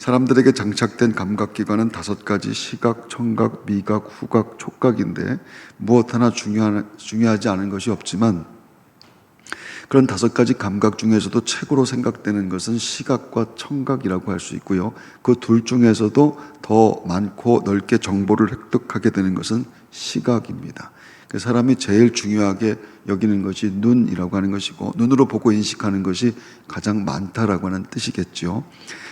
사람들에게 장착된 감각기관은 5가지: 시각, 청각, 미각, 후각, 촉각인데 무엇 하나 중요하지 않은 것이 없지만 그런 5가지 감각 중에서도 최고로 생각되는 것은 시각과 청각이라고 할 수 있고요. 그 둘 중에서도 더 많고 넓게 정보를 획득하게 되는 것은 시각입니다. 그 사람이 제일 중요하게 여기는 것이 눈이라고 하는 것이고, 눈으로 보고 인식하는 것이 가장 많다라고 하는 뜻이겠죠.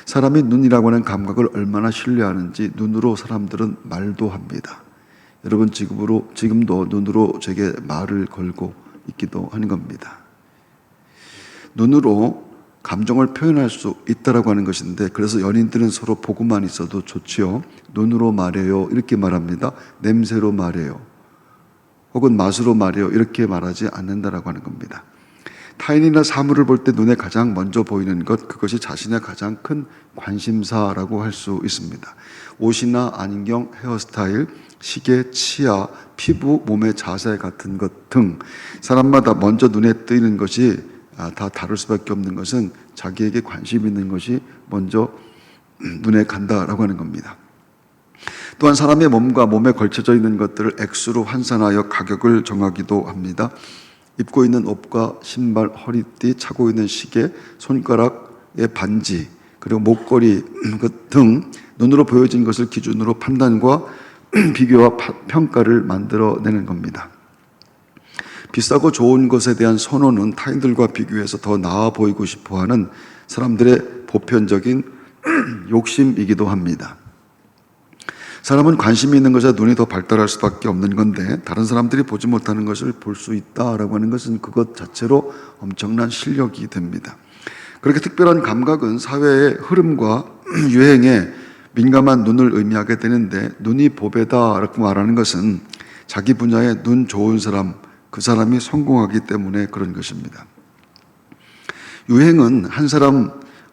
사람이 눈이라고 하는 감각을 얼마나 신뢰하는지 눈으로 사람들은 말도 합니다. 여러분 지금도 눈으로 제게 말을 걸고 있기도 하는 겁니다. 눈으로 감정을 표현할 수 있다라고 하는 것인데, 그래서 연인들은 서로 보고만 있어도 좋지요. 눈으로 말해요 이렇게 말합니다. 냄새로 말해요, 혹은 맛으로 말해요 이렇게 말하지 않는다라고 하는 겁니다. 타인이나 사물을 볼 때 눈에 가장 먼저 보이는 것, 그것이 자신의 가장 큰 관심사라고 할 수 있습니다. 옷이나 안경, 헤어스타일, 시계, 치아, 피부, 몸의 자세 같은 것 등 사람마다 먼저 눈에 띄는 것이 다 다를 수밖에 없는 것은 자기에게 관심 있는 것이 먼저 눈에 간다라고 하는 겁니다. 또한 사람의 몸과 몸에 걸쳐져 있는 것들을 액수로 환산하여 가격을 정하기도 합니다. 입고 있는 옷과 신발, 허리띠, 차고 있는 시계, 손가락의 반지, 그리고 목걸이 등 눈으로 보여진 것을 기준으로 판단과 비교와 평가를 만들어내는 겁니다. 비싸고 좋은 것에 대한 선호는 타인들과 비교해서 더 나아 보이고 싶어하는 사람들의 보편적인 욕심이기도 합니다. 사람은 관심이 있는 것에 눈이 더 발달할 수밖에 없는 건데, 다른 사람들이 보지 못하는 것을 볼 수 있다라고 하는 것은 그것 자체로 엄청난 실력이 됩니다. 그렇게 특별한 감각은 사회의 흐름과 유행에 민감한 눈을 의미하게 되는데, 눈이 보배다라고 말하는 것은 자기 분야에 눈 좋은 사람, 그 사람이 성공하기 때문에 그런 것입니다. 유행은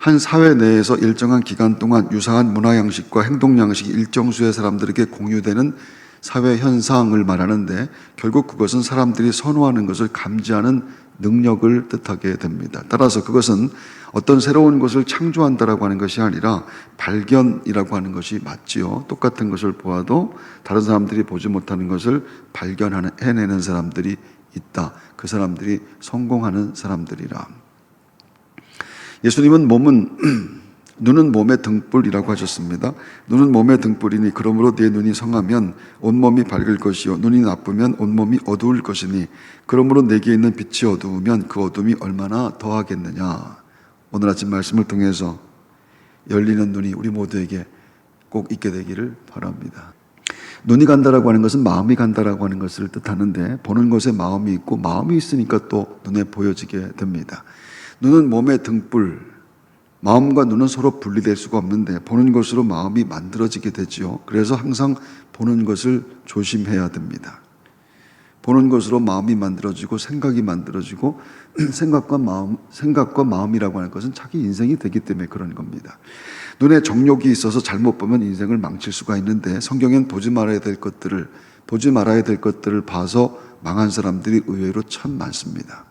한 사회 내에서 일정한 기간 동안 유사한 문화 양식과 행동 양식이 일정 수의 사람들에게 공유되는 사회 현상을 말하는데, 결국 그것은 사람들이 선호하는 것을 감지하는 능력을 뜻하게 됩니다. 따라서 그것은 어떤 새로운 것을 창조한다라고 하는 것이 아니라 발견이라고 하는 것이 맞지요. 똑같은 것을 보아도 다른 사람들이 보지 못하는 것을 해내는 사람들이 있다. 그 사람들이 성공하는 사람들이라. 예수님은 눈은 몸의 등불이라고 하셨습니다. 눈은 몸의 등불이니 그러므로 네 눈이 성하면 온몸이 밝을 것이요 눈이 나쁘면 온몸이 어두울 것이니 그러므로 내게 있는 빛이 어두우면 그 어둠이 얼마나 더하겠느냐. 오늘 아침 말씀을 통해서 열리는 눈이 우리 모두에게 꼭 있게 되기를 바랍니다. 눈이 간다라고 하는 것은 마음이 간다라고 하는 것을 뜻하는데, 보는 것에 마음이 있고 마음이 있으니까 또 눈에 보여지게 됩니다. 눈은 몸의 등불, 마음과 눈은 서로 분리될 수가 없는데 보는 것으로 마음이 만들어지게 되지요. 그래서 항상 보는 것을 조심해야 됩니다. 보는 것으로 마음이 만들어지고 생각이 만들어지고 생각과 마음이라고 하는 것은 자기 인생이 되기 때문에 그런 겁니다. 눈에 정욕이 있어서 잘못 보면 인생을 망칠 수가 있는데, 성경엔 보지 말아야 될 것들을 봐서 망한 사람들이 의외로 참 많습니다.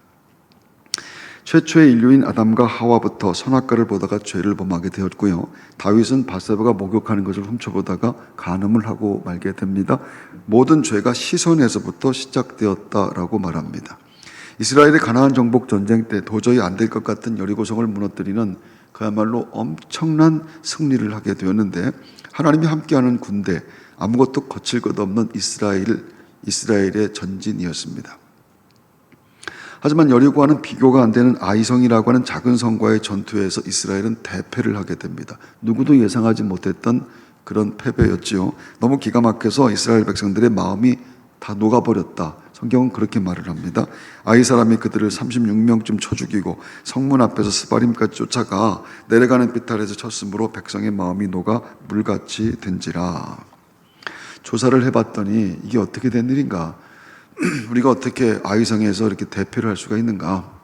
최초의 인류인 아담과 하와부터 선악과를 보다가 죄를 범하게 되었고요. 다윗은 밧세바가 목욕하는 것을 훔쳐보다가 간음을 하고 말게 됩니다. 모든 죄가 시선에서부터 시작되었다라고 말합니다. 이스라엘의 가나안 정복 전쟁 때 도저히 안 될 것 같은 여리고성을 무너뜨리는 그야말로 엄청난 승리를 하게 되었는데, 하나님이 함께하는 군대, 아무것도 거칠 것 없는 이스라엘의 전진이었습니다. 하지만 여리고와는 비교가 안 되는 아이성이라고 하는 작은 성과의 전투에서 이스라엘은 대패를 하게 됩니다. 누구도 예상하지 못했던 그런 패배였지요. 너무 기가 막혀서 이스라엘 백성들의 마음이 다 녹아버렸다. 성경은 그렇게 말을 합니다. 아이 사람이 그들을 36명쯤 쳐 죽이고 성문 앞에서 스바림까지 쫓아가 내려가는 비탈에서 쳤으므로 백성의 마음이 녹아 물같이 된지라. 조사를 해봤더니 이게 어떻게 된 일인가? 우리가 어떻게 아이성에서 이렇게 대표를 할 수가 있는가?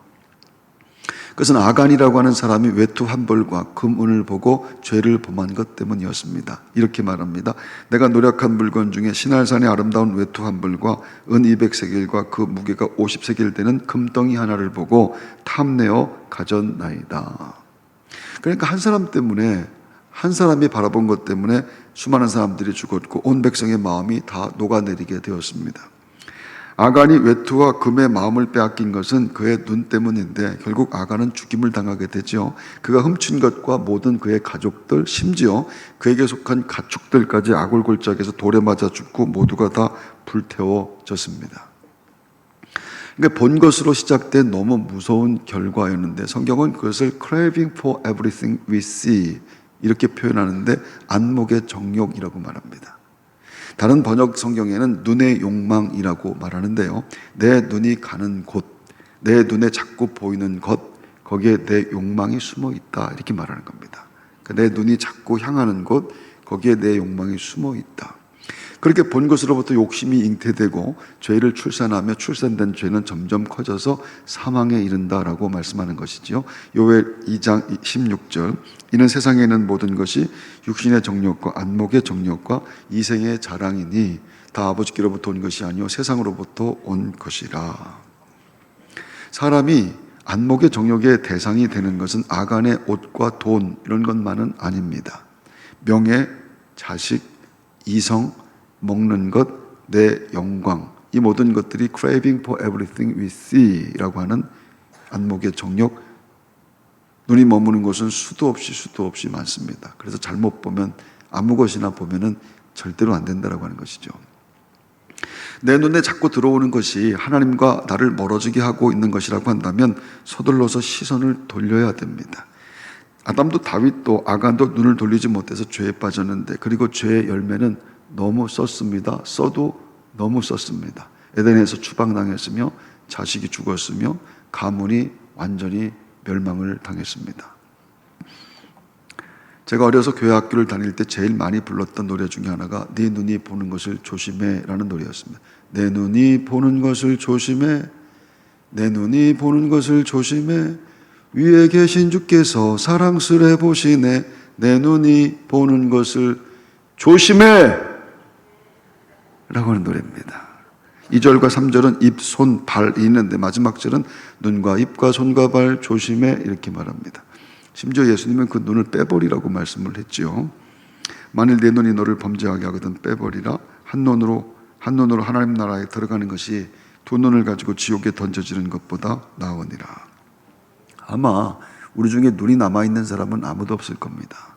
그것은 아간이라고 하는 사람이 외투 한 벌과 금은을 보고 죄를 범한 것 때문이었습니다. 이렇게 말합니다. 내가 노력한 물건 중에 시날산의 아름다운 외투 한 벌과 은 200세겔과 그 무게가 50세겔 되는 금덩이 하나를 보고 탐내어 가졌나이다. 그러니까 한 사람 때문에 한 사람이 바라본 것 때문에 수많은 사람들이 죽었고 온 백성의 마음이 다 녹아내리게 되었습니다. 아간이 외투와 금의 마음을 빼앗긴 것은 그의 눈 때문인데 결국 아간은 죽임을 당하게 되죠. 그가 훔친 것과 모든 그의 가족들, 심지어 그에게 속한 가축들까지 아골골짜기에서 돌에 맞아 죽고 모두가 다 불태워졌습니다. 그러니까 본 것으로 시작된 너무 무서운 결과였는데 성경은 그것을 craving for everything we see 이렇게 표현하는데 안목의 정욕이라고 말합니다. 다른 번역 성경에는 눈의 욕망이라고 말하는데요. 내 눈이 가는 곳, 내 눈에 자꾸 보이는 것, 거기에 내 욕망이 숨어 있다 이렇게 말하는 겁니다. 그러니까 내 눈이 자꾸 향하는 곳, 거기에 내 욕망이 숨어 있다. 그렇게 본 것으로부터 욕심이 잉태되고 죄를 출산하며 출산된 죄는 점점 커져서 사망에 이른다라고 말씀하는 것이지요. 요엘 2장 16절 이는 세상에 있는 모든 것이 육신의 정욕과 안목의 정욕과 이생의 자랑이니 다 아버지께로부터 온 것이 아니요 세상으로부터 온 것이라. 사람이 안목의 정욕의 대상이 되는 것은 아간의 옷과 돈 이런 것만은 아닙니다. 명예, 자식, 이성, 먹는 것, 내 영광 이 모든 것들이 craving for everything we see 라고 하는 안목의 정욕, 눈이 머무는 곳은 수도 없이 많습니다. 그래서 잘못 보면 아무 것이나 보면은 절대로 안 된다라고 하는 것이죠. 내 눈에 자꾸 들어오는 것이 하나님과 나를 멀어지게 하고 있는 것이라고 한다면 서둘러서 시선을 돌려야 됩니다. 아담도 다윗도 아간도 눈을 돌리지 못해서 죄에 빠졌는데 그리고 죄의 열매는 너무 썼습니다. 써도 너무 썼습니다. 에덴에서 추방당했으며 자식이 죽었으며 가문이 완전히 멸망을 당했습니다. 제가 어려서 교회 학교를 다닐 때 제일 많이 불렀던 노래 중에 하나가 네 눈이 보는 것을 조심해 라는 노래였습니다. 내 눈이 보는 것을 조심해, 내 눈이 보는 것을 조심해, 위에 계신 주께서 사랑스레 보시네, 내 눈이 보는 것을 조심해 라고 하는 노래입니다. 2절과 3절은 입, 손, 발이 있는데 마지막 절은 눈과 입과 손과 발 조심해 이렇게 말합니다. 심지어 예수님은 그 눈을 빼버리라고 말씀을 했죠. 만일 내 눈이 너를 범죄하게 하거든 빼버리라. 한 눈으로 하나님 나라에 들어가는 것이 두 눈을 가지고 지옥에 던져지는 것보다 나으니라. 아마 우리 중에 눈이 남아있는 사람은 아무도 없을 겁니다.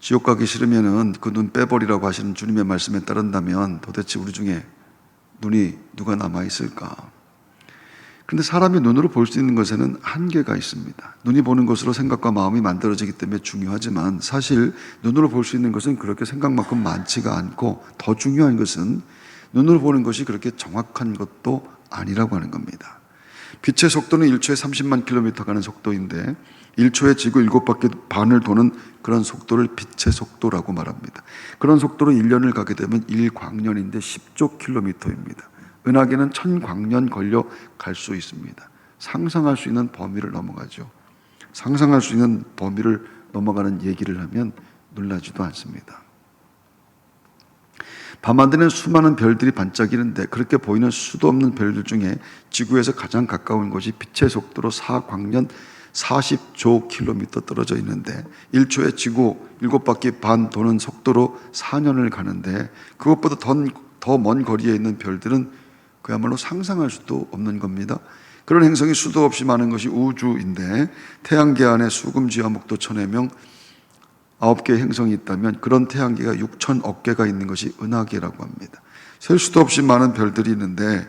지옥 가기 싫으면은 그 눈 빼버리라고 하시는 주님의 말씀에 따른다면 도대체 우리 중에 눈이 누가 남아있을까? 그런데 사람이 눈으로 볼 수 있는 것에는 한계가 있습니다. 눈이 보는 것으로 생각과 마음이 만들어지기 때문에 중요하지만 사실 눈으로 볼 수 있는 것은 그렇게 생각만큼 많지가 않고 더 중요한 것은 눈으로 보는 것이 그렇게 정확한 것도 아니라고 하는 겁니다. 빛의 속도는 1초에 30만 킬로미터 가는 속도인데 1초에 지구 7바퀴 반을 도는 그런 속도를 빛의 속도라고 말합니다. 그런 속도로 1년을 가게 되면 1광년인데 10조 킬로미터입니다. 은하계는 1000광년 걸려 갈 수 있습니다. 상상할 수 있는 범위를 넘어가죠. 상상할 수 있는 범위를 넘어가는 얘기를 하면 놀라지도 않습니다. 밤하늘에는 수많은 별들이 반짝이는데 그렇게 보이는 수도 없는 별들 중에 지구에서 가장 가까운 곳이 빛의 속도로 4광년 40조 킬로미터 떨어져 있는데 1초에 지구 7바퀴 반 도는 속도로 4년을 가는데 그것보다 더 먼 거리에 있는 별들은 그야말로 상상할 수도 없는 겁니다. 그런 행성이 수도 없이 많은 것이 우주인데 태양계 안에 수금지와 목도천해명 9개의 행성이 있다면 그런 태양계가 6천억 개가 있는 것이 은하계라고 합니다. 셀 수도 없이 많은 별들이 있는데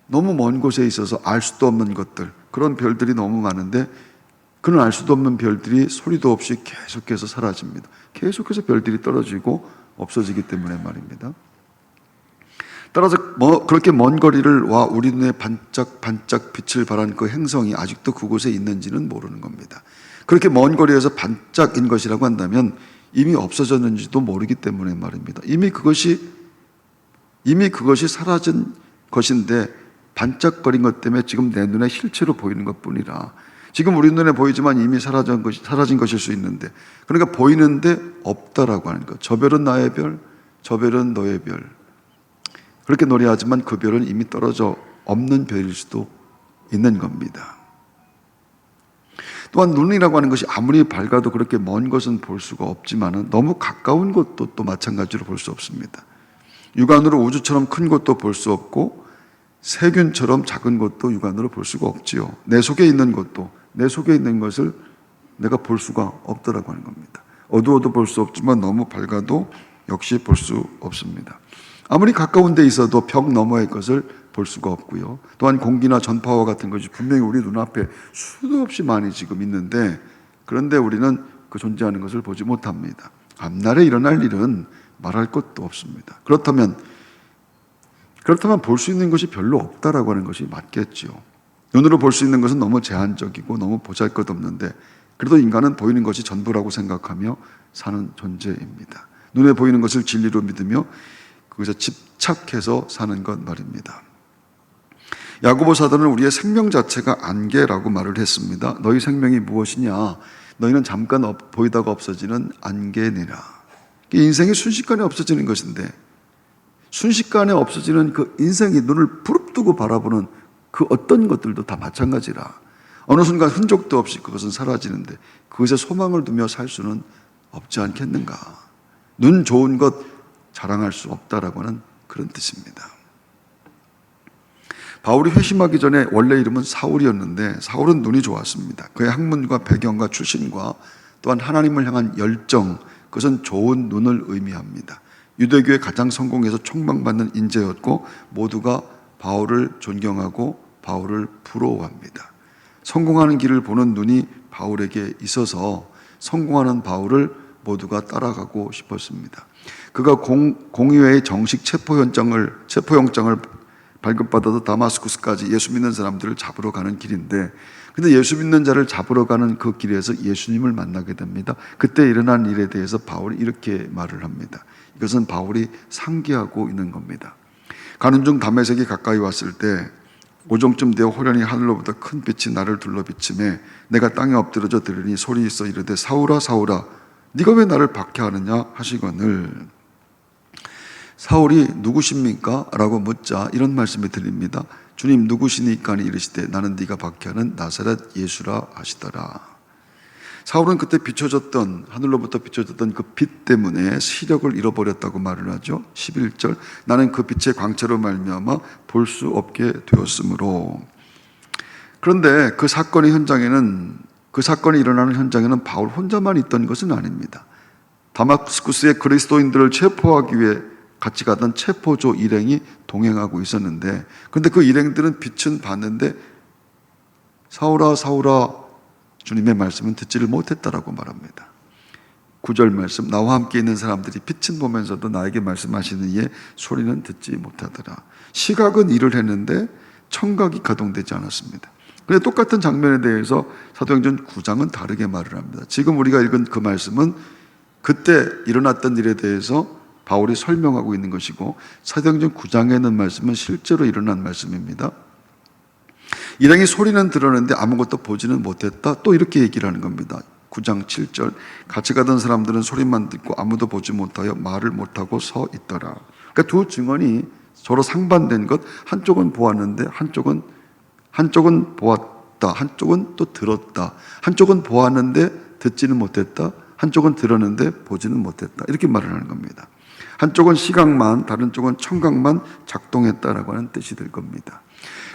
너무 먼 곳에 있어서 알 수도 없는 것들, 그런 별들이 너무 많은데 그런 알 수도 없는 별들이 소리도 없이 계속해서 사라집니다. 계속해서 별들이 떨어지고 없어지기 때문에 말입니다. 따라서 그렇게 먼 거리를 와 우리 눈에 반짝반짝 빛을 발한 그 행성이 아직도 그곳에 있는지는 모르는 겁니다. 그렇게 먼 거리에서 반짝인 것이라고 한다면 이미 없어졌는지도 모르기 때문에 말입니다. 이미 그것이 사라진 것인데 반짝거린 것 때문에 지금 내 눈에 실체로 보이는 것뿐이라. 지금 우리 눈에 보이지만 이미 사라진 것일 수 있는데, 그러니까 보이는데 없다라고 하는 것. 저 별은 나의 별, 저 별은 너의 별. 그렇게 노래하지만 그 별은 이미 떨어져 없는 별일 수도 있는 겁니다. 또한 눈이라고 하는 것이 아무리 밝아도 그렇게 먼 것은 볼 수가 없지만 너무 가까운 것도 또 마찬가지로 볼 수 없습니다. 육안으로 우주처럼 큰 것도 볼 수 없고 세균처럼 작은 것도 육안으로 볼 수가 없지요. 내 속에 있는 것도, 내 속에 있는 것을 내가 볼 수가 없더라고 하는 겁니다. 어두워도 볼 수 없지만 너무 밝아도 역시 볼 수 없습니다. 아무리 가까운 데 있어도 벽 너머의 것을 볼 수가 없고요. 또한 공기나 전파와 같은 것이 분명히 우리 눈앞에 수도 없이 많이 지금 있는데, 그런데 우리는 그 존재하는 것을 보지 못합니다. 앞날에 일어날 일은 말할 것도 없습니다. 그렇다면 볼 수 있는 것이 별로 없다라고 하는 것이 맞겠죠. 눈으로 볼 수 있는 것은 너무 제한적이고 너무 보잘것없는데, 그래도 인간은 보이는 것이 전부라고 생각하며 사는 존재입니다. 눈에 보이는 것을 진리로 믿으며 그것에 집착해서 사는 것 말입니다. 야고보 사도는 우리의 생명 자체가 안개라고 말을 했습니다. 너희 생명이 무엇이냐? 너희는 잠깐 보이다가 없어지는 안개니라. 인생이 순식간에 없어지는 것인데, 순식간에 없어지는 그 인생이 눈을 부릅뜨고 바라보는 그 어떤 것들도 다 마찬가지라. 어느 순간 흔적도 없이 그것은 사라지는데 그것에 소망을 두며 살 수는 없지 않겠는가. 눈 좋은 것 자랑할 수 없다라고 하는 그런 뜻입니다. 바울이 회심하기 전에 원래 이름은 사울이었는데, 사울은 눈이 좋았습니다. 그의 학문과 배경과 출신과 또한 하나님을 향한 열정, 그것은 좋은 눈을 의미합니다. 유대교의 가장 성공해서 총망받는 인재였고 모두가 바울을 존경하고 바울을 부러워합니다. 성공하는 길을 보는 눈이 바울에게 있어서 성공하는 바울을 모두가 따라가고 싶었습니다. 그가 공의회의 정식 체포영장을 발급받아서 다마스쿠스까지 예수 믿는 사람들을 잡으러 가는 길인데, 근데 예수 믿는 자를 잡으러 가는 그 길에서 예수님을 만나게 됩니다. 그때 일어난 일에 대해서 바울이 이렇게 말을 합니다. 이것은 바울이 상기하고 있는 겁니다. 가는 중 다메섹이 가까이 왔을 때 오종쯤 되어 호련히 하늘로부터 큰 빛이 나를 둘러 비치매 내가 땅에 엎드러져 들으니 소리 있어 이르되 사울아 사울아 네가 왜 나를 박해하느냐 하시거늘. 사울이 누구십니까? 라고 묻자 이런 말씀이 들립니다. 주님 누구시니까 이르시되 나는 네가 박해하는 나사렛 예수라 하시더라. 사울은 그때 하늘로부터 비춰졌던 그 빛 때문에 시력을 잃어버렸다고 말을 하죠. 11절 나는 그 빛의 광채로 말미암아 볼 수 없게 되었으므로. 그런데 그 사건이 일어나는 현장에는 바울 혼자만 있던 것은 아닙니다. 다마스쿠스의 그리스도인들을 체포하기 위해 같이 가던 체포조 일행이 동행하고 있었는데, 그런데 그 일행들은 빛은 봤는데 사울아 사울아 주님의 말씀은 듣지를 못했다라고 말합니다. 9절 말씀 나와 함께 있는 사람들이 빛은 보면서도 나에게 말씀하시는 이에 소리는 듣지 못하더라. 시각은 일을 했는데 청각이 가동되지 않았습니다. 그런데 똑같은 장면에 대해서 사도행전 9장은 다르게 말을 합니다. 지금 우리가 읽은 그 말씀은 그때 일어났던 일에 대해서 바울이 설명하고 있는 것이고, 사도행전 9장에 있는 말씀은 실제로 일어난 말씀입니다. 일행이 소리는 들었는데 아무것도 보지는 못했다. 또 이렇게 얘기를 하는 겁니다. 9장 7절 같이 가던 사람들은 소리만 듣고 아무도 보지 못하여 말을 못하고 서 있더라. 그러니까 두 증언이 서로 상반된 것, 한쪽은 보았는데 한쪽은 보았다, 한쪽은 또 들었다, 한쪽은 보았는데 듣지는 못했다, 한쪽은 들었는데 보지는 못했다, 이렇게 말을 하는 겁니다. 한쪽은 시각만, 다른 쪽은 청각만 작동했다라고 하는 뜻이 될 겁니다.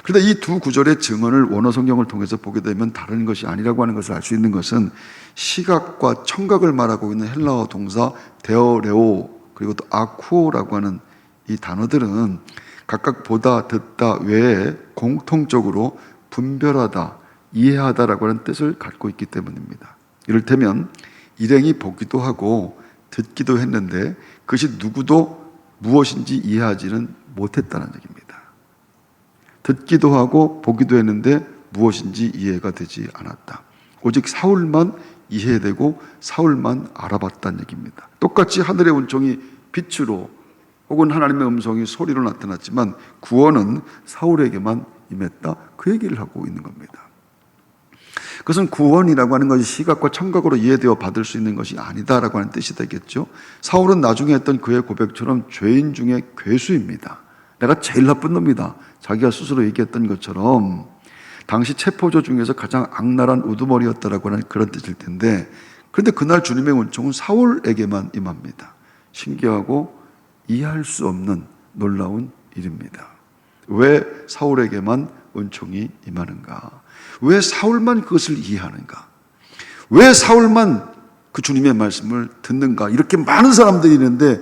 그런데 이 두 구절의 증언을 원어 성경을 통해서 보게 되면 다른 것이 아니라고 하는 것을 알 수 있는 것은, 시각과 청각을 말하고 있는 헬라어 동사 데어레오 그리고 또 아쿠오라고 하는 이 단어들은 각각 보다, 듣다 외에 공통적으로 분별하다, 이해하다라고 하는 뜻을 갖고 있기 때문입니다. 이를테면 일행이 보기도 하고 듣기도 했는데 그것이 누구도 무엇인지 이해하지는 못했다는 얘기입니다. 듣기도 하고 보기도 했는데 무엇인지 이해가 되지 않았다. 오직 사울만 이해되고 사울만 알아봤다는 얘기입니다. 똑같이 하늘의 운총이 빛으로 혹은 하나님의 음성이 소리로 나타났지만 구원은 사울에게만 임했다. 그 얘기를 하고 있는 겁니다. 그것은 구원이라고 하는 것이 시각과 청각으로 이해되어 받을 수 있는 것이 아니다라고 하는 뜻이 되겠죠. 사울은 나중에 했던 그의 고백처럼 죄인 중에 괴수입니다. 내가 제일 나쁜 놈이다, 자기가 스스로 얘기했던 것처럼. 당시 체포조 중에서 가장 악랄한 우두머리였다라고 하는 그런 뜻일 텐데, 그런데 그날 주님의 은총은 사울에게만 임합니다. 신기하고 이해할 수 없는 놀라운 일입니다. 왜 사울에게만 은총이 임하는가? 왜 사울만 그것을 이해하는가? 왜 사울만 그 주님의 말씀을 듣는가? 이렇게 많은 사람들이 있는데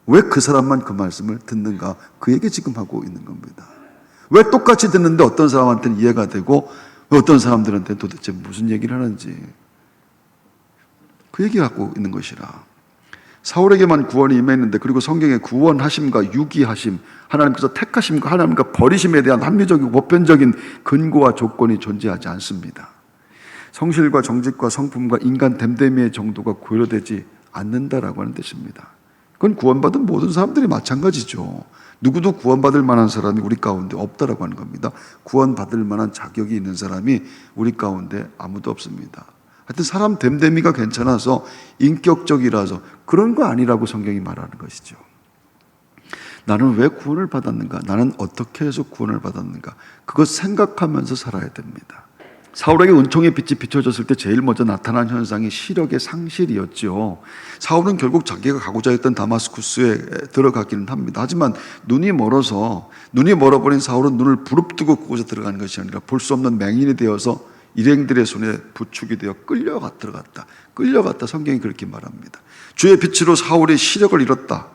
왜 그 사람만 그 말씀을 듣는가? 그 얘기 지금 하고 있는 겁니다. 왜 똑같이 듣는데 어떤 사람한테는 이해가 되고 어떤 사람들한테는 도대체 무슨 얘기를 하는지, 그 얘기하고 있는 것이라. 사울에게만 구원이 임했는데, 그리고 성경에 구원하심과 유기하심, 하나님께서 택하심과 하나님과 버리심에 대한 합리적이고 보편적인 근거와 조건이 존재하지 않습니다. 성실과 정직과 성품과 인간 됨됨이의 정도가 고려되지 않는다라고 하는 뜻입니다. 그건 구원받은 모든 사람들이 마찬가지죠. 누구도 구원받을 만한 사람이 우리 가운데 없다라고 하는 겁니다. 구원받을 만한 자격이 있는 사람이 우리 가운데 아무도 없습니다. 하여튼 사람 됨됨이가 괜찮아서 인격적이라서 그런 거 아니라고 성경이 말하는 것이죠. 나는 왜 구원을 받았는가? 나는 어떻게 해서 구원을 받았는가? 그것 생각하면서 살아야 됩니다. 사울에게 은총의 빛이 비춰졌을 때 제일 먼저 나타난 현상이 시력의 상실이었죠. 사울은 결국 자기가 가고자 했던 다마스쿠스에 들어가기는 합니다. 하지만 눈이 멀어버린 사울은 눈을 부릅뜨고 그곳에 들어가는 것이 아니라 볼 수 없는 맹인이 되어서 일행들의 손에 부축이 되어 끌려갔다. 성경이 그렇게 말합니다. 주의 빛으로 사울이 시력을 잃었다,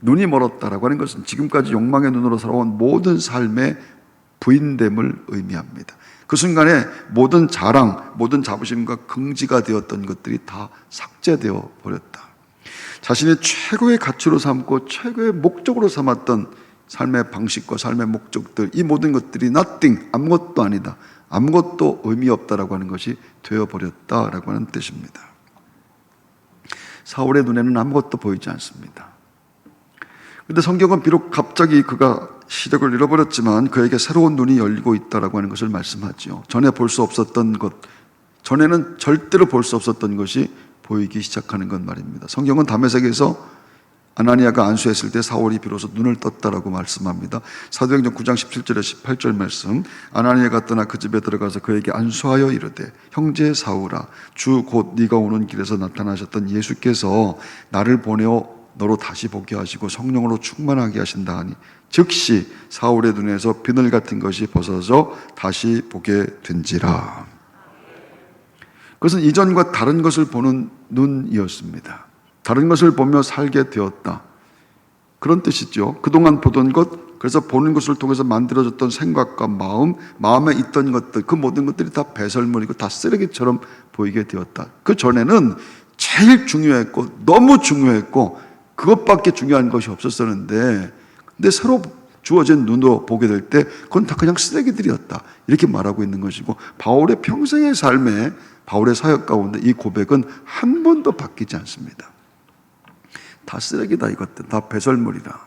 눈이 멀었다라고 하는 것은 지금까지 욕망의 눈으로 살아온 모든 삶의 부인됨을 의미합니다. 그 순간에 모든 자랑, 모든 자부심과 긍지가 되었던 것들이 다 삭제되어 버렸다. 자신의 최고의 가치로 삼고 최고의 목적으로 삼았던 삶의 방식과 삶의 목적들, 이 모든 것들이 nothing, 아무것도 아니다, 아무것도 의미 없다라고 하는 것이 되어버렸다라고 하는 뜻입니다. 사울의 눈에는 아무것도 보이지 않습니다. 그런데 성경은 비록 갑자기 그가 시력을 잃어버렸지만 그에게 새로운 눈이 열리고 있다라고 하는 것을 말씀하죠. 전에 볼 수 없었던 것, 전에는 절대로 볼 수 없었던 것이 보이기 시작하는 것 말입니다. 성경은 다메섹에서 아나니아가 안수했을 때 사울이 비로소 눈을 떴다라고 말씀합니다. 사도행전 9장 17절에 18절 말씀, 아나니아가 떠나 그 집에 들어가서 그에게 안수하여 이르되, 형제 사울아, 주 곧 네가 오는 길에서 나타나셨던 예수께서 나를 보내어 너로 다시 보게 하시고 성령으로 충만하게 하신다 하니 즉시 사울의 눈에서 비늘 같은 것이 벗어져 다시 보게 된지라. 그것은 이전과 다른 것을 보는 눈이었습니다. 다른 것을 보며 살게 되었다, 그런 뜻이죠. 그동안 보던 것, 그래서 보는 것을 통해서 만들어졌던 생각과 마음에 있던 것들, 그 모든 것들이 다 배설물이고 다 쓰레기처럼 보이게 되었다. 그 전에는 제일 중요했고 너무 중요했고 그것밖에 중요한 것이 없었었는데, 근데 새로 주어진 눈으로 보게 될 때 그건 다 그냥 쓰레기들이었다, 이렇게 말하고 있는 것이고, 바울의 평생의 삶에, 바울의 사역 가운데 이 고백은 한 번도 바뀌지 않습니다. 다 쓰레기다, 이것들 다 배설물이다.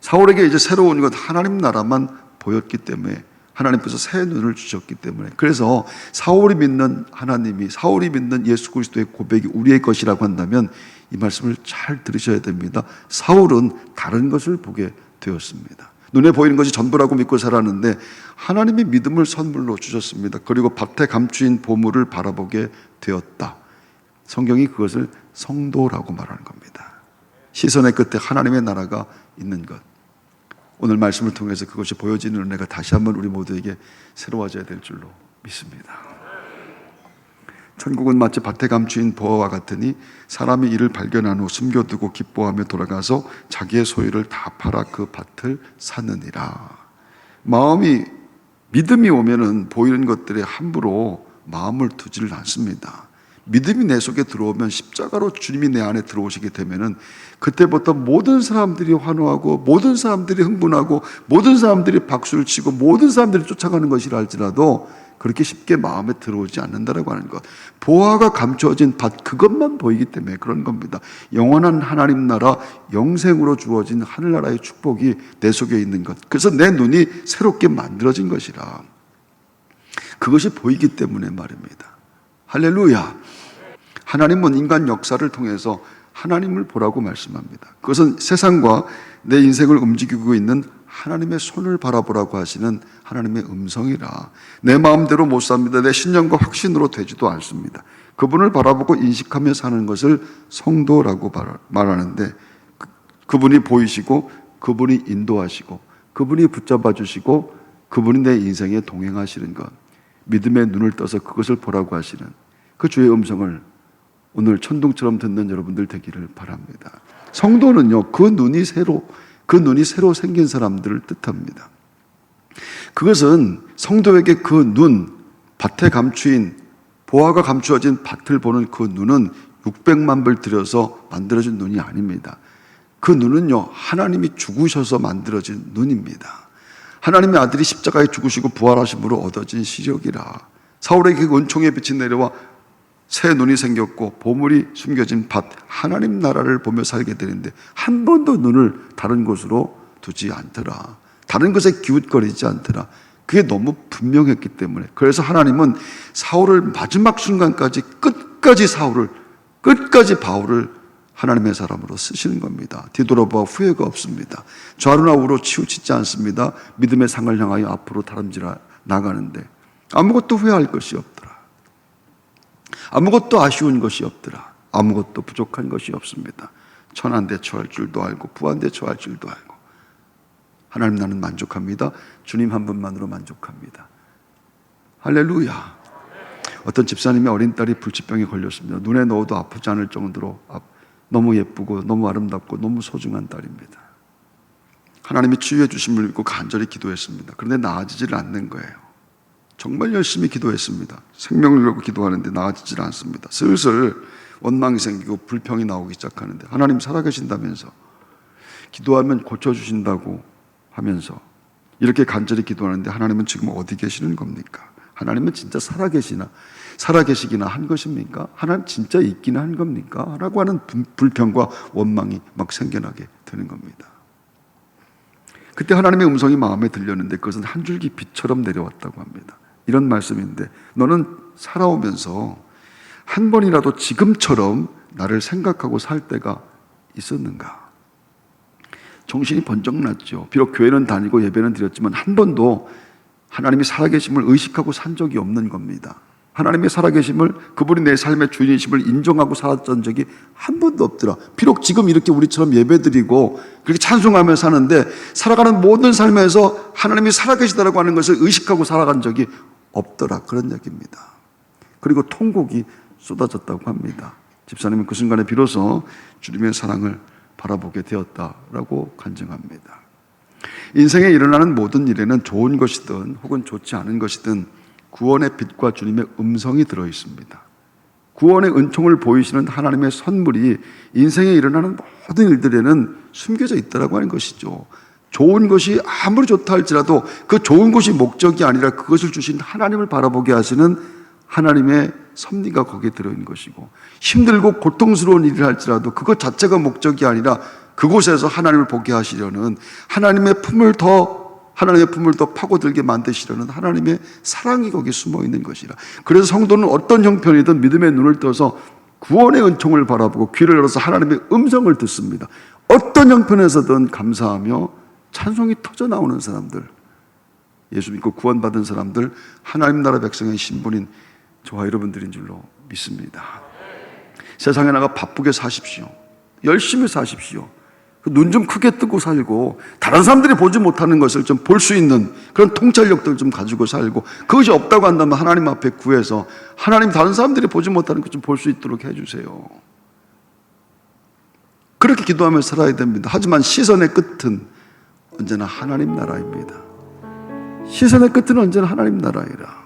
사울에게 이제 새로운 것, 하나님 나라만 보였기 때문에, 하나님께서 새 눈을 주셨기 때문에, 그래서 사울이 믿는 하나님이, 사울이 믿는 예수 그리스도의 고백이 우리의 것이라고 한다면 이 말씀을 잘 들으셔야 됩니다. 사울은 다른 것을 보게 되었습니다. 눈에 보이는 것이 전부라고 믿고 살았는데 하나님이 믿음을 선물로 주셨습니다. 그리고 밭에 감추인 보물을 바라보게 되었다. 성경이 그것을 성도라고 말하는 겁니다. 시선의 끝에 하나님의 나라가 있는 것. 오늘 말씀을 통해서 그것이 보여지는 은혜가 다시 한번 우리 모두에게 새로워져야 될 줄로 믿습니다. 천국은 마치 밭에 감추인 보화와 같으니 사람이 이를 발견한 후 숨겨두고 기뻐하며 돌아가서 자기의 소유를 다 팔아 그 밭을 사느니라. 믿음이 오면은 보이는 것들에 함부로 마음을 두지를 않습니다. 믿음이 내 속에 들어오면, 십자가로 주님이 내 안에 들어오시게 되면은 그때부터 모든 사람들이 환호하고 모든 사람들이 흥분하고 모든 사람들이 박수를 치고 모든 사람들이 쫓아가는 것이라 할지라도 그렇게 쉽게 마음에 들어오지 않는다라고 하는 것. 보화가 감추어진 밭, 그것만 보이기 때문에 그런 겁니다. 영원한 하나님 나라, 영생으로 주어진 하늘나라의 축복이 내 속에 있는 것. 그래서 내 눈이 새롭게 만들어진 것이라. 그것이 보이기 때문에 말입니다. 할렐루야. 하나님은 인간 역사를 통해서 하나님을 보라고 말씀합니다. 그것은 세상과 내 인생을 움직이고 있는 하나님의 손을 바라보라고 하시는 하나님의 음성이라. 내 마음대로 못 삽니다. 내 신념과 확신으로 되지도 않습니다. 그분을 바라보고 인식하며 사는 것을 성도라고 말하는데, 그분이 보이시고 그분이 인도하시고 그분이 붙잡아 주시고 그분이 내 인생에 동행하시는 것, 믿음의 눈을 떠서 그것을 보라고 하시는 그 주의 음성을 오늘 천둥처럼 듣는 여러분들 되기를 바랍니다. 성도는요, 그 눈이 새로 생긴 사람들을 뜻합니다. 그것은 성도에게 그 눈, 밭에 감추인, 보화가 감추어진 밭을 보는 그 눈은 600만 불 들여서 만들어진 눈이 아닙니다. 그 눈은요, 하나님이 죽으셔서 만들어진 눈입니다. 하나님의 아들이 십자가에 죽으시고 부활하심으로 얻어진 시력이라. 사울에게 그 은총의 빛이 내려와 새 눈이 생겼고 보물이 숨겨진 밭, 하나님 나라를 보며 살게 되는데 한 번도 눈을 다른 곳으로 두지 않더라. 다른 것에 기웃거리지 않더라. 그게 너무 분명했기 때문에. 그래서 하나님은 사울을 마지막 순간까지 끝까지 바울을 하나님의 사람으로 쓰시는 겁니다. 뒤돌아봐 후회가 없습니다. 좌로나 우로 치우치지 않습니다. 믿음의 상을 향하여 앞으로 다름질하 나가는데 아무것도 후회할 것이 없더라. 아무것도 아쉬운 것이 없더라. 아무것도 부족한 것이 없습니다. 천한대처할 줄도 알고 부한대처할 줄도 알고. 하나님, 나는 만족합니다. 주님 한 분만으로 만족합니다. 할렐루야. 어떤 집사님의 어린 딸이 불치병에 걸렸습니다. 눈에 넣어도 아프지 않을 정도로 너무 예쁘고 너무 아름답고 너무 소중한 딸입니다. 하나님이 치유해 주심을 믿고 간절히 기도했습니다. 그런데 나아지질 않는 거예요. 정말 열심히 기도했습니다. 생명을 걸고 기도하는데 나아지질 않습니다. 슬슬 원망이 생기고 불평이 나오기 시작하는데, 하나님 살아계신다면서, 기도하면 고쳐주신다고 하면서 이렇게 간절히 기도하는데 하나님은 지금 어디 계시는 겁니까? 하나님은 진짜 살아계시기나 한 것입니까? 하나님 진짜 있기나 한 겁니까? 라고 하는 불평과 원망이 막 생겨나게 되는 겁니다. 그때 하나님의 음성이 마음에 들렸는데 그것은 한 줄기 빛처럼 내려왔다고 합니다. 이런 말씀인데, 너는 살아오면서 한 번이라도 지금처럼 나를 생각하고 살 때가 있었는가? 정신이 번쩍 났죠. 비록 교회는 다니고 예배는 드렸지만 한 번도 하나님이 살아계심을 의식하고 산 적이 없는 겁니다. 하나님의 살아계심을, 그분이 내 삶의 주인이심을 인정하고 살았던 적이 한 번도 없더라. 비록 지금 이렇게 우리처럼 예배드리고 그렇게 찬송하며 사는데 살아가는 모든 삶에서 하나님이 살아계시다라고 하는 것을 의식하고 살아간 적이 없더라. 그런 얘기입니다. 그리고 통곡이 쏟아졌다고 합니다. 집사님은 그 순간에 비로소 주님의 사랑을 바라보게 되었다라고 간증합니다. 인생에 일어나는 모든 일에는 좋은 것이든 혹은 좋지 않은 것이든 구원의 빛과 주님의 음성이 들어 있습니다. 구원의 은총을 보이시는 하나님의 선물이 인생에 일어나는 모든 일들에는 숨겨져 있다라고 하는 것이죠. 좋은 것이 아무리 좋다 할지라도 그 좋은 것이 목적이 아니라 그것을 주신 하나님을 바라보게 하시는 하나님의 섭리가 거기에 들어있는 것이고, 힘들고 고통스러운 일을 할지라도 그것 자체가 목적이 아니라 그곳에서 하나님을 보게 하시려는 하나님의 품을 더 파고들게 만드시려는 하나님의 사랑이 거기에 숨어 있는 것이라. 그래서 성도는 어떤 형편이든 믿음의 눈을 떠서 구원의 은총을 바라보고 귀를 열어서 하나님의 음성을 듣습니다. 어떤 형편에서든 감사하며 찬송이 터져 나오는 사람들, 예수 믿고 구원받은 사람들, 하나님 나라 백성의 신분인 저와 여러분들인 줄로 믿습니다. 세상에 나가 바쁘게 사십시오. 열심히 사십시오. 눈 좀 크게 뜨고 살고 다른 사람들이 보지 못하는 것을 좀 볼 수 있는 그런 통찰력들을 좀 가지고 살고, 그것이 없다고 한다면 하나님 앞에 구해서 하나님 다른 사람들이 보지 못하는 것 좀 볼 수 있도록 해주세요. 그렇게 기도하며 살아야 됩니다. 하지만 시선의 끝은 언제나 하나님 나라입니다. 시선의 끝은 언제나 하나님 나라이라.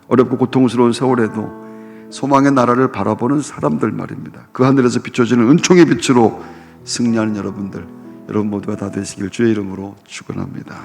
어렵고 고통스러운 세월에도 소망의 나라를 바라보는 사람들 말입니다. 그 하늘에서 비춰지는 은총의 빛으로 승리하는 여러분 모두가 다 되시길 주의 이름으로 축원합니다.